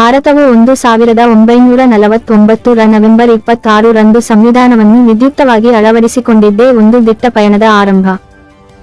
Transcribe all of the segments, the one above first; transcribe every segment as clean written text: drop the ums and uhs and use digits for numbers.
ಭಾರತವು 1949 ರ ನವೆಂಬರ್ 26 ರಂದು ಸಂವಿಧಾನವನ್ನು ವಿದ್ಯುಕ್ತವಾಗಿ ಅಳವಡಿಸಿಕೊಂಡಿದ್ದೇ ಒಂದು ದಿಟ್ಟ ಪಯಣದ ಆರಂಭ.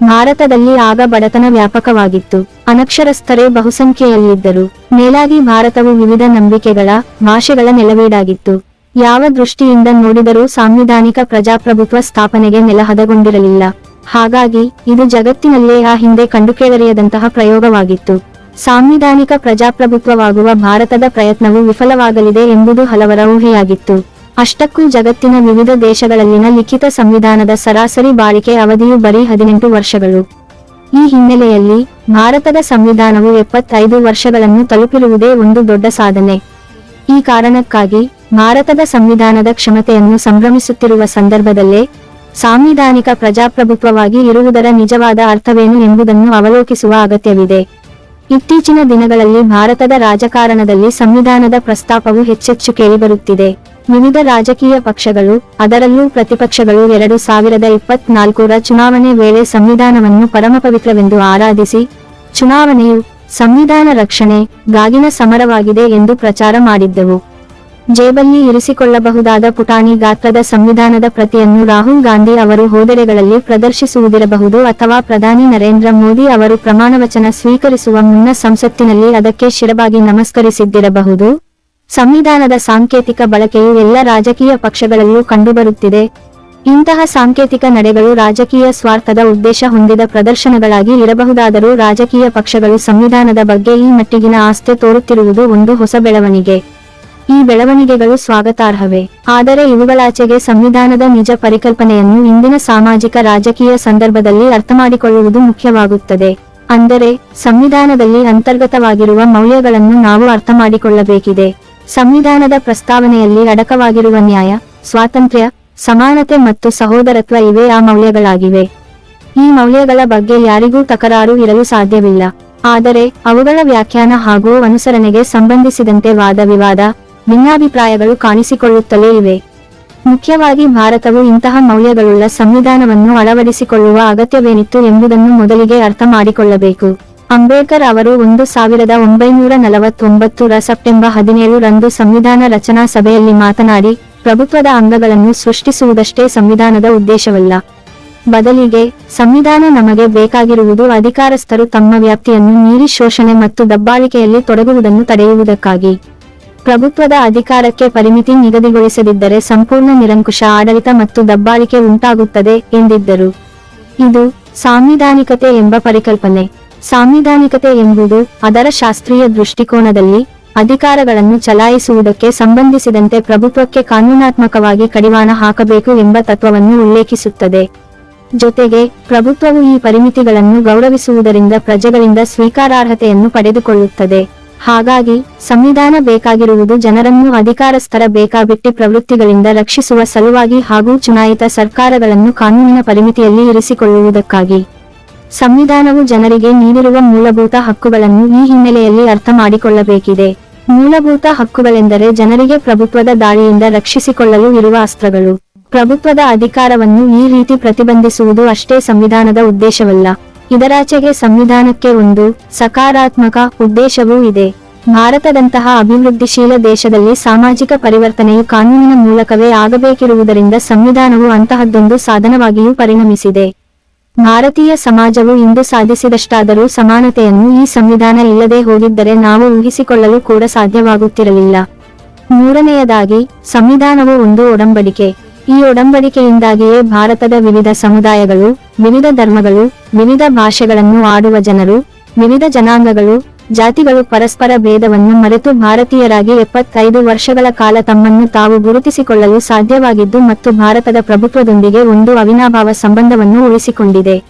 ಭಾರತದಲ್ಲಿ ಆಗ ಬಡತನ ವ್ಯಾಪಕವಾಗಿತ್ತು. ಅನಕ್ಷರಸ್ಥರೇ ಬಹುಸಂಖ್ಯೆಯಲ್ಲಿದ್ದರು. ಮೇಲಾಗಿ ಭಾರತವು ವಿವಿಧ ನಂಬಿಕೆಗಳ, ಭಾಷೆಗಳ ನೆಲವೀಡಾಗಿತ್ತು. ಯಾವ ದೃಷ್ಟಿಯಿಂದ ನೋಡಿದರೂ ಸಾಂವಿಧಾನಿಕ ಪ್ರಜಾಪ್ರಭುತ್ವ ಸ್ಥಾಪನೆಗೆ ನೆಲಹದಗೊಂಡಿರಲಿಲ್ಲ. ಹಾಗಾಗಿ ಇದು ಜಗತ್ತಿನಲ್ಲೇ ಆ ಹಿಂದೆ ಕಂಡುಕೇಳರಿಯದಂತಹ ಪ್ರಯೋಗವಾಗಿತ್ತು. ಸಾಂವಿಧಾನಿಕ ಪ್ರಜಾಪ್ರಭುತ್ವವಾಗುವ ಭಾರತದ ಪ್ರಯತ್ನವು ವಿಫಲವಾಗಲಿದೆ ಎಂಬುದು ಹಲವರ ಊಹೆಯಾಗಿತ್ತು. ಅಷ್ಟಕ್ಕೂ ಜಗತ್ತಿನ ವಿವಿಧ ದೇಶಗಳಲ್ಲಿನ ಲಿಖಿತ ಸಂವಿಧಾನದ ಸರಾಸರಿ ಬಾಳಿಕೆ ಅವಧಿಯು ಬರೀ 18 ವರ್ಷಗಳು. ಈ ಹಿನ್ನೆಲೆಯಲ್ಲಿ ಭಾರತದ ಸಂವಿಧಾನವು 75 ವರ್ಷಗಳನ್ನು ತಲುಪಿರುವುದೇ ಒಂದು ದೊಡ್ಡ ಸಾಧನೆ. ಈ ಕಾರಣಕ್ಕಾಗಿ ಭಾರತದ ಸಂವಿಧಾನದ ಕ್ಷಮತೆಯನ್ನು ಸಂಭ್ರಮಿಸುತ್ತಿರುವ ಸಂದರ್ಭದಲ್ಲೇ ಸಾಂವಿಧಾನಿಕ ಪ್ರಜಾಪ್ರಭುತ್ವವಾಗಿ ಇರುವುದರ ನಿಜವಾದ ಅರ್ಥವೇನು ಎಂಬುದನ್ನು ಅವಲೋಕಿಸುವ ಅಗತ್ಯವಿದೆ. ಇತ್ತೀಚಿನ ದಿನಗಳಲ್ಲಿ ಭಾರತದ ರಾಜಕಾರಣದಲ್ಲಿ ಸಂವಿಧಾನದ ಪ್ರಸ್ತಾಪವು ಹೆಚ್ಚೆಚ್ಚು ಕೇಳಿಬರುತ್ತಿದೆ. ವಿವಿಧ ರಾಜಕೀಯ ಪಕ್ಷಗಳು, ಅದರಲ್ಲೂ ಪ್ರತಿಪಕ್ಷಗಳು 2024 ರ ಚುನಾವಣೆ ವೇಳೆ ಸಂವಿಧಾನವನ್ನು ಪರಮಪವಿತ್ರವೆಂದು ಆರಾಧಿಸಿ, ಚುನಾವಣೆಯು ಸಂವಿಧಾನ ರಕ್ಷಣೆಗಾಗಿನ ಸಮರವಾಗಿದೆ ಎಂದು ಪ್ರಚಾರ ಮಾಡಿದ್ದವು. ಜೇಬಲ್ಲಿ ಇರಿಸಿಕೊಳ್ಳಬಹುದಾದ ಪುಟಾಣಿ ಗಾತ್ರದ ಸಂವಿಧಾನದ ಪ್ರತಿಯನ್ನು ರಾಹುಲ್ ಗಾಂಧಿ ಅವರು ಹೋದೆಡೆಗಳಲ್ಲಿ ಪ್ರದರ್ಶಿಸುವುದಿರಬಹುದು ಅಥವಾ ಪ್ರಧಾನಿ ನರೇಂದ್ರ ಮೋದಿ ಅವರು ಪ್ರಮಾಣವಚನ ಸ್ವೀಕರಿಸುವ ಮುನ್ನ ಸಂಸತ್ತಿನಲ್ಲಿ ಅದಕ್ಕೆ ಶಿರಬಾಗಿ ನಮಸ್ಕರಿಸಿದ್ದಿರಬಹುದು. ಸಂವಿಧಾನದ ಸಾಂಕೇತಿಕ ಬಳಕೆಯು ಎಲ್ಲ ರಾಜಕೀಯ ಪಕ್ಷಗಳಲ್ಲೂ ಕಂಡುಬರುತ್ತಿದೆ. ಇಂತಹ ಸಾಂಕೇತಿಕ ನಡೆಗಳು ರಾಜಕೀಯ ಸ್ವಾರ್ಥದ ಉದ್ದೇಶ ಹೊಂದಿದ ಪ್ರದರ್ಶನಗಳಾಗಿ ಇರಬಹುದಾದರೂ ರಾಜಕೀಯ ಪಕ್ಷಗಳು ಸಂವಿಧಾನದ ಬಗ್ಗೆ ಈ ಮಟ್ಟಿಗಿನ ಆಸ್ಥೆ ತೋರುತ್ತಿರುವುದು ಒಂದು ಹೊಸ ಬೆಳವಣಿಗೆ. ಈ ಬೆಳವಣಿಗೆಗಳು ಸ್ವಾಗತಾರ್ಹವೇ. ಆದರೆ ಇವುಗಳಾಚೆಗೆ ಸಂವಿಧಾನದ ನಿಜ ಪರಿಕಲ್ಪನೆಯನ್ನು ಇಂದಿನ ಸಾಮಾಜಿಕ ರಾಜಕೀಯ ಸಂದರ್ಭದಲ್ಲಿ ಅರ್ಥಮಾಡಿಕೊಳ್ಳುವುದು ಮುಖ್ಯವಾಗುತ್ತದೆ. ಅಂದರೆ ಸಂವಿಧಾನದಲ್ಲಿ ಅಂತರ್ಗತವಾಗಿರುವ ಮೌಲ್ಯಗಳನ್ನು ನಾವು ಅರ್ಥಮಾಡಿಕೊಳ್ಳಬೇಕಿದೆ. ಸಂವಿಧಾನದ ಪ್ರಸ್ತಾವನೆಯಲ್ಲಿ ಅಡಕವಾಗಿರುವ ನ್ಯಾಯ, ಸ್ವಾತಂತ್ರ್ಯ, ಸಮಾನತೆ ಮತ್ತು ಸಹೋದರತ್ವ ಇವೇ ಆ ಮೌಲ್ಯಗಳಾಗಿವೆ. ಈ ಮೌಲ್ಯಗಳ ಬಗ್ಗೆ ಯಾರಿಗೂ ತಕರಾರು ಇರಲು ಸಾಧ್ಯವಿಲ್ಲ. ಆದರೆ ಅವುಗಳ ವ್ಯಾಖ್ಯಾನ ಹಾಗೂ ಅನುಸರಣೆಗೆ ಸಂಬಂಧಿಸಿದಂತೆ ವಾದ ವಿವಾದ, ಭಿನ್ನಾಭಿಪ್ರಾಯಗಳು ಕಾಣಿಸಿಕೊಳ್ಳುತ್ತಲೇ ಇವೆ. ಮುಖ್ಯವಾಗಿ ಭಾರತವು ಇಂತಹ ಮೌಲ್ಯಗಳುಳ್ಳ ಸಂವಿಧಾನವನ್ನು ಅಳವಡಿಸಿಕೊಳ್ಳುವ ಅಗತ್ಯವೇನಿತ್ತು ಎಂಬುದನ್ನು ಮೊದಲಿಗೆ ಅರ್ಥ ಮಾಡಿಕೊಳ್ಳಬೇಕು. ಅಂಬೇಡ್ಕರ್ ಅವರು 1949 ರ ಸೆಪ್ಟೆಂಬರ್ 17 ರಂದು ಸಂವಿಧಾನ ರಚನಾ ಸಭೆಯಲ್ಲಿ ಮಾತನಾಡಿ, ಪ್ರಭುತ್ವದ ಅಂಗಗಳನ್ನು ಸೃಷ್ಟಿಸುವುದಷ್ಟೇ ಸಂವಿಧಾನದ ಉದ್ದೇಶವಲ್ಲ. ಬದಲಿಗೆ ಸಂವಿಧಾನ ನಮಗೆ ಬೇಕಾಗಿರುವುದು ಅಧಿಕಾರಸ್ಥರು ತಮ್ಮ ವ್ಯಾಪ್ತಿಯನ್ನು ಮೀರಿ ಶೋಷಣೆ ಮತ್ತು ದಬ್ಬಾಳಿಕೆಯಲ್ಲಿ ತೊಡಗುವುದನ್ನು ತಡೆಯುವುದಕ್ಕಾಗಿ. ಪ್ರಭುತ್ವದ ಅಧಿಕಾರಕ್ಕೆ ಪರಿಮಿತಿ ನಿಗದಿಗೊಳಿಸದಿದ್ದರೆ ಸಂಪೂರ್ಣ ನಿರಂಕುಶ ಆಡಳಿತ ಮತ್ತು ದಬ್ಬಾಳಿಕೆ ಉಂಟಾಗುತ್ತದೆ ಎಂದಿದ್ದರು. ಇದು ಸಾಂವಿಧಾನಿಕತೆ ಎಂಬ ಪರಿಕಲ್ಪನೆ. ಸಾಂವಿಧಾನಿಕತೆ ಎಂಬುದು ಅದರ ಶಾಸ್ತ್ರೀಯ ದೃಷ್ಟಿಕೋನದಲ್ಲಿ ಅಧಿಕಾರಗಳನ್ನು ಚಲಾಯಿಸುವುದಕ್ಕೆ ಸಂಬಂಧಿಸಿದಂತೆ ಪ್ರಭುತ್ವಕ್ಕೆ ಕಾನೂನಾತ್ಮಕವಾಗಿ ಕಡಿವಾಣ ಹಾಕಬೇಕು ಎಂಬ ತತ್ವವನ್ನು ಉಲ್ಲೇಖಿಸುತ್ತದೆ. ಜೊತೆಗೆ ಪ್ರಭುತ್ವವು ಈ ಪರಿಮಿತಿಗಳನ್ನು ಗೌರವಿಸುವುದರಿಂದ ಪ್ರಜೆಗಳಿಂದ ಸ್ವೀಕಾರಾರ್ಹತೆಯನ್ನು ಪಡೆದುಕೊಳ್ಳುತ್ತದೆ. ಹಾಗಾಗಿ ಸಂವಿಧಾನ ಬೇಕಾಗಿರುವುದು ಜನರನ್ನು ಅಧಿಕಾರಸ್ಥರ ಬೇಕಾಬಿಟ್ಟಿ ಪ್ರವೃತ್ತಿಗಳಿಂದ ರಕ್ಷಿಸುವ ಸಲುವಾಗಿ ಹಾಗೂ ಚುನಾಯಿತ ಸರ್ಕಾರಗಳನ್ನು ಕಾನೂನಿನ ಪರಿಮಿತಿಯಲ್ಲಿ ಇರಿಸಿಕೊಳ್ಳುವುದಕ್ಕಾಗಿ. ಸಂವಿಧಾನವು ಜನರಿಗೆ ನೀಡಿರುವ ಮೂಲಭೂತ ಹಕ್ಕುಗಳನ್ನು ಈ ಹಿನ್ನೆಲೆಯಲ್ಲಿ ಅರ್ಥ ಮಾಡಿಕೊಳ್ಳಬೇಕಿದೆ. ಮೂಲಭೂತ ಹಕ್ಕುಗಳೆಂದರೆ ಜನರಿಗೆ ಪ್ರಭುತ್ವದ ದಾಳಿಯಿಂದ ರಕ್ಷಿಸಿಕೊಳ್ಳಲು ಇರುವ ಅಸ್ತ್ರಗಳು. ಪ್ರಭುತ್ವದ ಅಧಿಕಾರವನ್ನು ಈ ರೀತಿ ಪ್ರತಿಬಂಧಿಸುವುದು ಅಷ್ಟೇ ಸಂವಿಧಾನದ ಉದ್ದೇಶವಲ್ಲ. ಇದರಾಚೆಗೆ ಸಂವಿಧಾನಕ್ಕೆ ಒಂದು ಸಕಾರಾತ್ಮಕ ಉದ್ದೇಶವೂ ಇದೆ. ಭಾರತದಂತಹ ಅಭಿವೃದ್ಧಿಶೀಲ ದೇಶದಲ್ಲಿ ಸಾಮಾಜಿಕ ಪರಿವರ್ತನೆಯು ಕಾನೂನಿನ ಮೂಲಕವೇ ಆಗಬೇಕಿರುವುದರಿಂದ ಸಂವಿಧಾನವು ಅಂತಹದ್ದೊಂದು ಸಾಧನವಾಗಿಯೂ ಪರಿಣಮಿಸಿದೆ. ಭಾರತೀಯ ಸಮಾಜವು ಇಂದು ಸಾಧಿಸಿದಷ್ಟಾದರೂ ಸಮಾನತೆಯನ್ನು ಈ ಸಂವಿಧಾನ ಇಲ್ಲದೆ ಹೋಗಿದ್ದರೆ ನಾವು ಊಹಿಸಿಕೊಳ್ಳಲು ಕೂಡ ಸಾಧ್ಯವಾಗುತ್ತಿರಲಿಲ್ಲ. ಮೂರನೆಯದಾಗಿ, ಸಂವಿಧಾನವು ಒಂದು ಒಡಂಬಡಿಕೆ. ಈ ಒಡಂಬಡಿಕೆಯಿಂದಾಗಿಯೇ ಭಾರತದ ವಿವಿಧ ಸಮುದಾಯಗಳು, ವಿವಿಧ ಧರ್ಮಗಳು, ವಿವಿಧ ಭಾಷೆಗಳನ್ನು ಆಡುವ ಜನರು, ವಿವಿಧ ಜನಾಂಗಗಳು, ಜಾತಿಗಳು ಪರಸ್ಪರ ಭೇದವನ್ನು ಮರೆತು ಭಾರತೀಯರಾಗಿ 75 ವರ್ಷಗಳ ಕಾಲ ತಮ್ಮನ್ನು ತಾವು ಗುರುತಿಸಿಕೊಳ್ಳಲು ಸಾಧ್ಯವಾಗಿದ್ದು ಮತ್ತು ಭಾರತದ ಪ್ರಭುತ್ವದೊಂದಿಗೆ ಒಂದು ಅವಿನಾಭಾವ ಸಂಬಂಧವನ್ನು ಉಳಿಸಿಕೊಂಡಿದೆ.